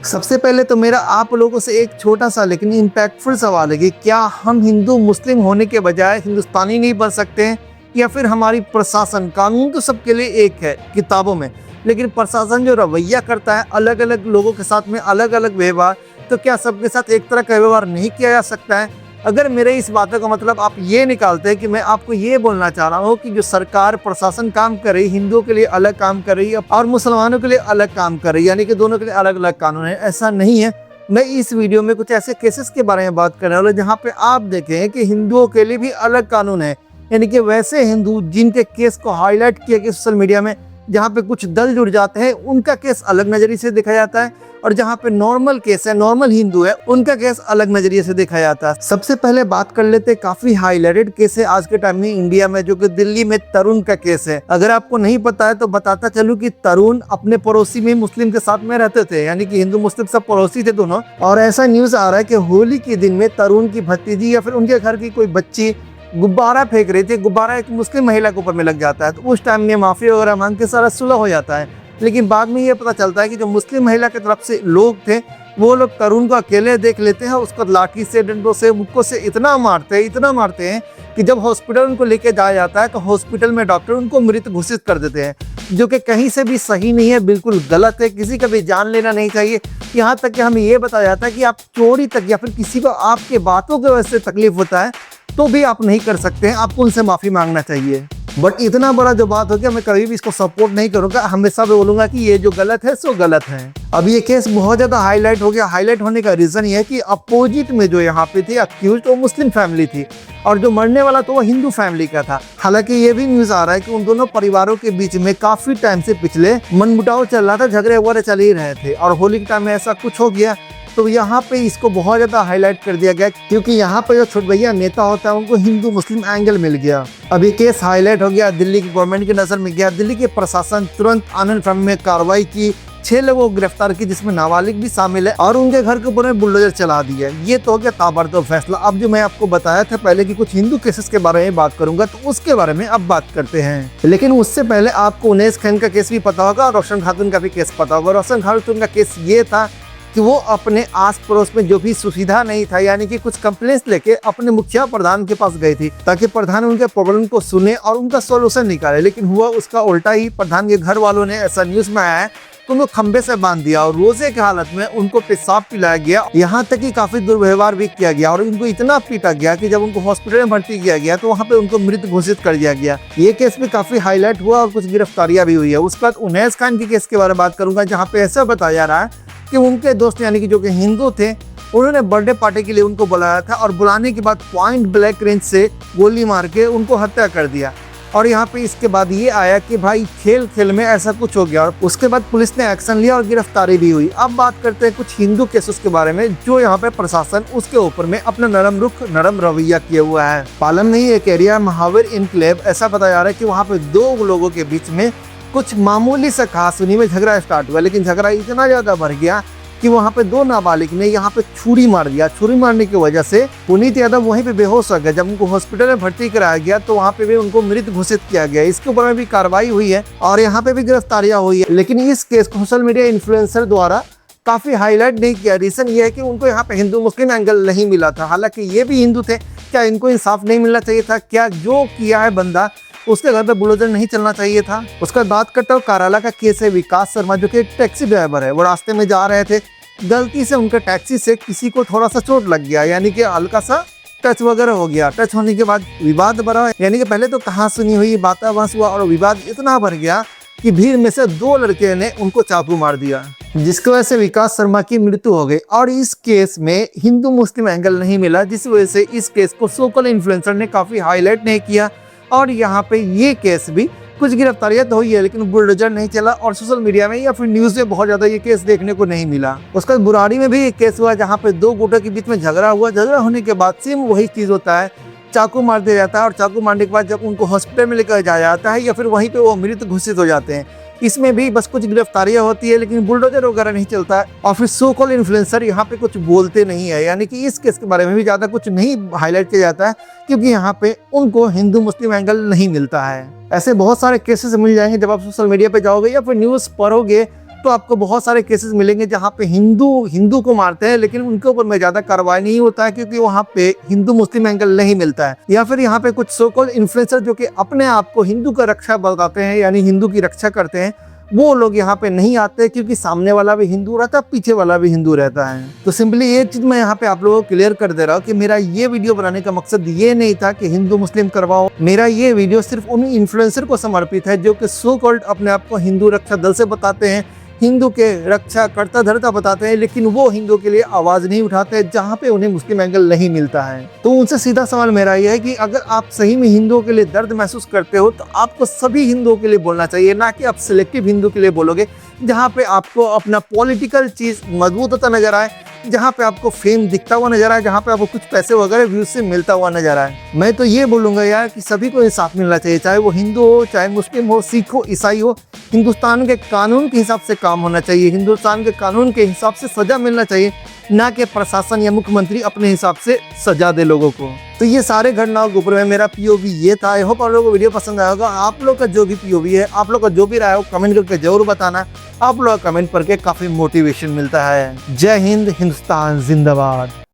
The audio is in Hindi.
सबसे पहले तो मेरा आप लोगों से एक छोटा सा लेकिन इम्पैक्टफुल सवाल है कि क्या हम हिंदू मुस्लिम होने के बजाय हिंदुस्तानी नहीं बन सकते हैं, या फिर हमारी प्रशासन, कानून तो सबके लिए एक है किताबों में, लेकिन प्रशासन जो रवैया करता है अलग अलग लोगों के साथ में अलग अलग व्यवहार, तो क्या सबके साथ एक तरह का व्यवहार नहीं किया जा सकता है? अगर मेरे इस बातों का मतलब आप ये निकालते हैं कि मैं आपको ये बोलना चाह रहा हूँ कि जो सरकार प्रशासन काम कर रही, हिंदुओं के लिए अलग काम कर रही है और मुसलमानों के लिए अलग काम कर रही है, यानी कि दोनों के लिए अलग अलग कानून है, ऐसा नहीं है। मैं इस वीडियो में कुछ ऐसे केसेस के बारे में बात करने वाला हूँ जहाँ पे आप देखें कि हिंदुओं के लिए भी अलग कानून है, यानी कि वैसे हिंदू जिनके केस को हाईलाइट किया गया सोशल मीडिया में, जहाँ पे कुछ दल जुड़ जाते हैं, उनका केस अलग नजरिए से देखा जाता है, और जहाँ पे नॉर्मल केस है, नॉर्मल हिंदू है, उनका केस अलग नजरिए से देखा जाता है। सबसे पहले बात कर लेते हैं काफी हाईलाइटेड केस है आज के टाइम में इंडिया में, जो कि दिल्ली में तरुण का केस है। अगर आपको नहीं पता है तो बताता चलूं कि तरुण अपने पड़ोसी में मुस्लिम के साथ में रहते थे, यानी कि हिंदू मुस्लिम सब पड़ोसी थे दोनों। और ऐसा न्यूज आ रहा है कि होली के दिन में तरुण की भतीजी या फिर उनके घर की कोई बच्ची गुब्बारा फेंक रही थी, गुब्बारा एक मुस्लिम महिला के ऊपर में लग जाता है, तो उस टाइम में माफी वगैरह मांग के सारा सुलह हो जाता है। लेकिन बाद में ये पता चलता है कि जो मुस्लिम महिला की तरफ से लोग थे, वो लोग तरुण को अकेले देख लेते हैं, उसको लाठी से, डंडों से, मुक्कों से इतना मारते हैं कि जब हॉस्पिटल उनको लेके जाया जाता है तो हॉस्पिटल में डॉक्टर उनको मृत घोषित कर देते हैं, जो कि कहीं से भी सही नहीं है, बिल्कुल गलत है, किसी का भी जान लेना नहीं चाहिए। यहाँ तक कि हमें ये बताया जाता है कि आप चोरी तक या फिर किसी को आपके बातों की वजह से तकलीफ होता है तो भी आप नहीं कर सकते हैं, आपको उनसे माफ़ी मांगना चाहिए। बट इतना बड़ा जो बात हो गया, मैं कभी भी इसको सपोर्ट नहीं करूंगा, हमेशा बोलूंगा कि ये जो गलत है सो गलत है। अब ये केस बहुत ज़्यादा हाईलाइट हो गया। हाईलाइट होने का रीज़न ये है कि अपोजिट में जो यहाँ पे थी अक्यूज्ड, वो मुस्लिम फैमिली थी और जो मरने वाला तो वो हिंदू फैमिली का था। हालांकि ये भी न्यूज़ आ रहा है कि उन दोनों परिवारों के बीच में काफ़ी टाइम से पिछले मनमुटाव चल रहा था, झगड़े वगैरह चल ही रहे थे, और होली के टाइम में ऐसा कुछ हो गया तो यहाँ पे इसको बहुत ज़्यादा हाईलाइट कर दिया गया, क्योंकि यहाँ पे जो छोट भैया नेता होता है उनको हिंदू मुस्लिम एंगल मिल गया। अब ये केस हाईलाइट हो गया, दिल्ली की गवर्नमेंट की नज़र में गया, दिल्ली के प्रशासन तुरंत आनंद फैम में कार्रवाई की, 6 लोगों को गिरफ्तार की जिसमें नाबालिग भी शामिल है, और उनके घर के ऊपर में बुलडोजर चला दिया। ये तो हो गया ताबड़तोड़ फैसला। अब जो मैं आपको बताया था पहले कि कुछ हिंदू केसेस के बारे में बात करूंगा, तो उसके बारे में अब बात करते हैं। लेकिन उससे पहले आपको उनैस खान का केस भी पता होगा और रोशन खातून का भी केस पता होगा। रोशन खातून का केस ये था कि वो अपने आस पड़ोस में जो भी सुविधा नहीं था, यानी कि कुछ कंप्लेंट्स लेके अपने मुखिया प्रधान के पास गई थी ताकि प्रधान उनके प्रॉब्लम को सुने और उनका सॉल्यूशन निकाले। लेकिन हुआ उसका उल्टा ही। प्रधान के घर वालों ने, ऐसा न्यूज में आया है, तो उनको खंबे से बांध दिया और रोजे की हालत में उनको पेशाब पिलाया गया, यहाँ तक कि काफी दुर्व्यवहार भी किया गया और उनको इतना पीटा गया कि जब उनको हॉस्पिटल में भर्ती किया गया तो वहाँ पे उनको मृत घोषित कर दिया गया। ये केस भी काफी हाईलाइट हुआ और कुछ गिरफ्तारियां भी हुई है। उसके बाद उनैस खान के केस के बारे में बात करूंगा, जहाँ पे ऐसा बताया जा रहा है कि उनके दोस्त यानी कि जो कि हिंदू थे, उन्होंने बर्थडे पार्टी के लिए उनको बुलाया था और बुलाने के बाद पॉइंट ब्लैंक रेंज से गोली मार के उनको हत्या कर दिया। और यहाँ पे इसके बाद ये आया कि भाई खेल खेल में ऐसा कुछ हो गया, और उसके बाद पुलिस ने एक्शन लिया और गिरफ्तारी भी हुई। अब बात करते हैं कुछ हिंदू केसेस के बारे में, जो यहाँ पे प्रशासन उसके ऊपर में अपना नरम रुख, नरम रवैया किया हुआ है। पालम नहीं एक एरिया महावीर इनक्लेव, ऐसा बताया जा रहा है कि वहाँ पे 2 लोगों के बीच में कुछ मामूली सा कहासुनी में झगड़ा स्टार्ट हुआ, लेकिन झगड़ा इतना ज्यादा बढ़ गया कि वहाँ पे 2 नाबालिग ने यहाँ पे छुरी मार दिया। छुरी मारने की वजह से पुनीत यादव वहीं पे बेहोश हो गया। जब उनको हॉस्पिटल में भर्ती कराया गया तो वहाँ पे भी उनको मृत घोषित किया गया। इसके ऊपर में भी कार्रवाई हुई है और यहाँ पे भी गिरफ्तारियां हुई है। लेकिन इस केस को सोशल मीडिया इन्फ्लुएंसर द्वारा काफी हाईलाइट नहीं किया। रीजन ये है कि उनको यहाँ पे हिंदू मुस्लिम एंगल नहीं मिला था। हालांकि ये भी हिंदू थे, क्या इनको इंसाफ नहीं मिलना चाहिए था? क्या जो किया है बंदा उसके घर पे बुलडोजर नहीं चलना चाहिए था? उसका बात करता हूँ कराला का केस है। विकास शर्मा जो कि एक टैक्सी ड्राइवर है, वो रास्ते में जा रहे थे, गलती से उनके टैक्सी से किसी को थोड़ा सा चोट लग गया, यानी कि हल्का सा टच वगैरह हो गया। टच होने के बाद विवाद बढ़ा, यानी कि पहले तो कहाँ सुनी हुई बाताबास हुआ और विवाद इतना बढ़ गया कि भीड़ में से 2 लड़के ने उनको चाकू मार दिया, जिसकी वजह से विकास शर्मा की मृत्यु हो गई। और इस केस में हिंदू मुस्लिम एंगल नहीं मिला, जिस वजह से इस केस को सोशल इन्फ्लुएंसर ने काफी हाईलाइट नहीं किया। और यहाँ पे ये केस भी कुछ गिरफ्तारियां तो हुई है, लेकिन बुलडोजर नहीं चला और सोशल मीडिया में या फिर न्यूज में बहुत ज्यादा ये केस देखने को नहीं मिला। उसके बाद बुराड़ी में भी एक केस हुआ, जहाँ पे 2 गुटों के बीच में झगड़ा हुआ। झगड़ा होने के बाद सेम वही चीज होता है, चाकू मार दिया जाता है और चाकू मारने के बाद जब उनको हॉस्पिटल में लेकर जाया जाता है या फिर वहीं पे वो मृत घोषित हो जाते हैं। इसमें भी बस कुछ गिरफ्तारियां होती है, लेकिन बुलडोजर वगैरह नहीं चलता है और फिर सो कॉल्ड इन्फ्लुएंसर यहाँ पे कुछ बोलते नहीं है, यानी कि इस केस के बारे में भी ज्यादा कुछ नहीं हाईलाइट किया जाता है, क्योंकि यहाँ पे उनको हिंदू मुस्लिम एंगल नहीं मिलता है। ऐसे बहुत सारे केसेस मिल जाएंगे जब आप सोशल मीडिया पे जाओगे या फिर न्यूज पढ़ोगे, तो आपको बहुत सारे केसेस मिलेंगे जहाँ पे हिंदू को मारते हैं, लेकिन उनके ऊपर में ज्यादा कार्रवाई नहीं होता है, क्योंकि वहाँ पे हिंदू मुस्लिम एंगल नहीं मिलता है। या फिर यहाँ पे कुछ सो कॉल्ड इन्फ्लुएंसर जो कि अपने आप को हिंदू का रक्षा बताते हैं, यानी हिंदू की रक्षा करते हैं, वो लोग यहाँ पे नहीं आते, क्योंकि सामने वाला भी हिंदू रहता है, पीछे वाला भी हिंदू रहता है। तो सिंपली ये चीज मैं यहाँ पे आप लोगों को क्लियर कर दे रहा हूँ कि मेरा ये वीडियो बनाने का मकसद ये नहीं था कि हिंदू मुस्लिम करवाओ। मेरा ये वीडियो सिर्फ उन इन्फ्लुएंसर को समर्पित है जो कि सो कॉल्ड अपने आप को हिंदू रक्षा दल से बताते हैं, हिंदू के रक्षा करता धरता बताते हैं, लेकिन वो हिंदू के लिए आवाज नहीं उठाते जहाँ पे उन्हें मुस्लिम एंगल नहीं मिलता है। तो उनसे सीधा सवाल मेरा यह है कि अगर आप सही में हिंदुओं के लिए दर्द महसूस करते हो तो आपको सभी हिंदुओं के लिए बोलना चाहिए, ना कि आप सिलेक्टिव हिंदू के लिए बोलोगे जहाँ पे आपको अपना पॉलिटिकल चीज मजबूत होता नजर आए, जहाँ पे आपको फेम दिखता हुआ नजर आए, जहाँ पे आपको कुछ पैसे वगैरह व्यूज से मिलता हुआ नजर आए। मैं तो ये बोलूंगा यार कि सभी को इंसाफ मिलना चाहिए, चाहे वो हिंदू हो, चाहे मुस्लिम हो, सिख हो, ईसाई हो। हिंदुस्तान के कानून के हिसाब से काम होना चाहिए, हिंदुस्तान के कानून के हिसाब से सजा मिलना चाहिए, ना कि प्रशासन या मुख्यमंत्री अपने हिसाब से सजा दे लोगों को। तो ये सारे घटनाओं के ऊपर में मेरा पीओवी ये था। आई होप आप लोगों को वीडियो पसंद आया होगा। आप लोग का जो भी पीओवी है, आप लोग का जो भी राय हो, कमेंट करके जरूर बताना। आप लोग कमेंट करके काफी मोटिवेशन मिलता है। जय हिंद, हिंदुस्तान जिंदाबाद।